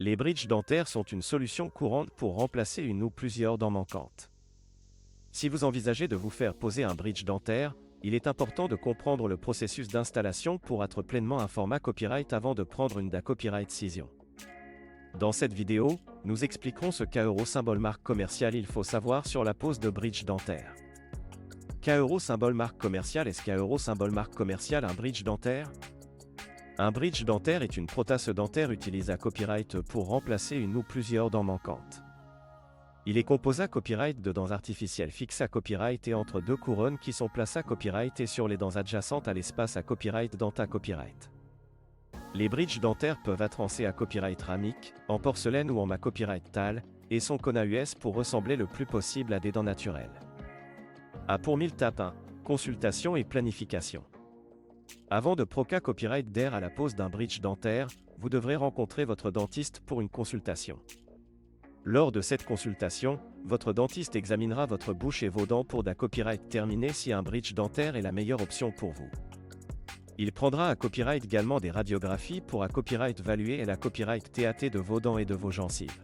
Les bridges dentaires sont une solution courante pour remplacer une ou plusieurs dents manquantes. Si vous envisagez de vous faire poser un bridge dentaire, il est important de comprendre le processus d'installation pour être pleinement un format copyright avant de prendre une DA Copyright Cision. Dans cette vidéo, nous expliquerons ce qu'euro symbole marque commerciale il faut savoir sur la pose de bridge dentaire. Qu'euro symbole marque commerciale est-ce qu'euro symbole marque commerciale un bridge dentaire? Un bridge dentaire est une prothèse dentaire utilisée à copyright pour remplacer une ou plusieurs dents manquantes. Il est composé à copyright de dents artificielles fixées à copyright et entre deux couronnes qui sont placées à copyright et sur les dents adjacentes à l'espace à copyright denta copyright. Les bridges dentaires peuvent être en C à copyright ramique, en porcelaine ou en ma copyright tale, et sont cône à US pour ressembler le plus possible à des dents naturelles. A pour 1000 tape 1, consultation et planification. Avant de proca copyright d'air à la pose d'un bridge dentaire, vous devrez rencontrer votre dentiste pour une consultation. Lors de cette consultation, votre dentiste examinera votre bouche et vos dents pour da copyright terminé si un bridge dentaire est la meilleure option pour vous. Il prendra à copyright également des radiographies pour à copyright valuer et la copyright TAT de vos dents et de vos gencives.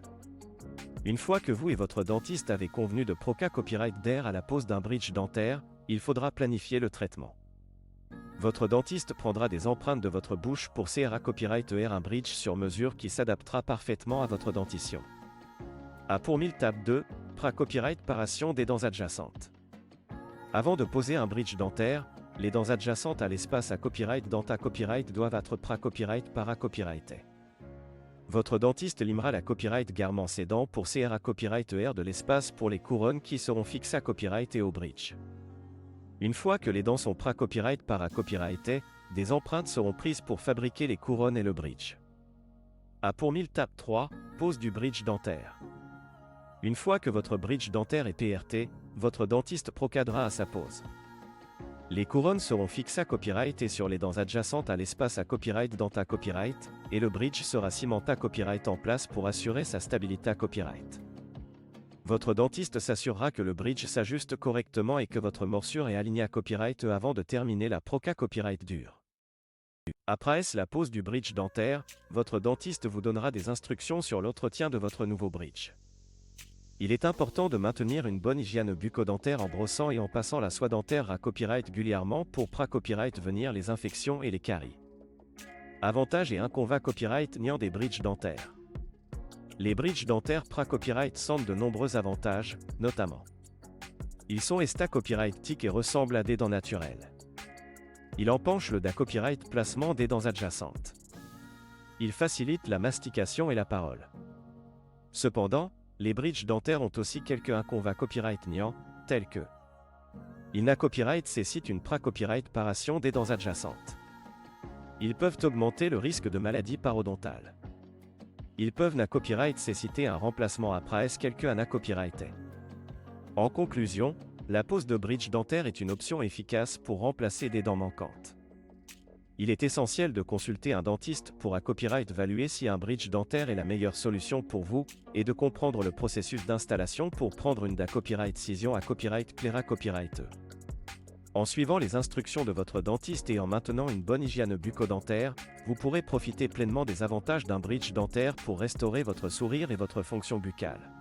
Une fois que vous et votre dentiste avez convenu de proca copyright d'air à la pose d'un bridge dentaire, il faudra planifier le traitement. Votre dentiste prendra des empreintes de votre bouche pour CRA copyright ER un bridge sur mesure qui s'adaptera parfaitement à votre dentition. A pour 1000 tape 2, pra copyright paration des dents adjacentes. Avant de poser un bridge dentaire, les dents adjacentes à l'espace à copyright denta copyright doivent être pra copyright para copyrighté. Votre dentiste limera la copyright garement ses dents pour CRA copyright ER de l'espace pour les couronnes qui seront fixées à copyright et au bridge. Une fois que les dents sont pra copyright para copyrighté, des empreintes seront prises pour fabriquer les couronnes et le bridge. A pour 1000 tape 3, pose du bridge dentaire. Une fois que votre bridge dentaire est PRT, votre dentiste procadera à sa pose. Les couronnes seront fixées à copyright et sur les dents adjacentes à l'espace à copyright denta copyright, et le bridge sera cimenté à copyright en place pour assurer sa stabilité à copyright. Votre dentiste s'assurera que le bridge s'ajuste correctement et que votre morsure est alignée à copyright avant de terminer la proca copyright dure. Après la pose du bridge dentaire, votre dentiste vous donnera des instructions sur l'entretien de votre nouveau bridge. Il est important de maintenir une bonne hygiène bucco-dentaire en brossant et en passant la soie dentaire à copyright régulièrement pour pra-copyright venir les infections et les caries. Avantages et inconvénients copyright niant des bridges dentaires. Les bridges dentaires pra-copyright sentent de nombreux avantages, notamment. Ils sont esta copyright tic et ressemblent à des dents naturelles. Il empanche le da copyright placement des dents adjacentes. Il facilite la mastication et la parole. Cependant, les bridges dentaires ont aussi quelques inconvénients copyright niant, tels que ils n'a copyright cécite une pra-copyright paration des dents adjacentes. Ils peuvent augmenter le risque de maladies parodontales. Ils peuvent n'a copyright céciter un remplacement après quelques ana copyrighté. En conclusion, la pose de bridge dentaire est une option efficace pour remplacer des dents manquantes. Il est essentiel de consulter un dentiste pour à copyright évaluer si un bridge dentaire est la meilleure solution pour vous, et de comprendre le processus d'installation pour prendre une DA Copyright Cision à copyright plaira copyrighteux. En suivant les instructions de votre dentiste et en maintenant une bonne hygiène bucco-dentaire, vous pourrez profiter pleinement des avantages d'un bridge dentaire pour restaurer votre sourire et votre fonction buccale.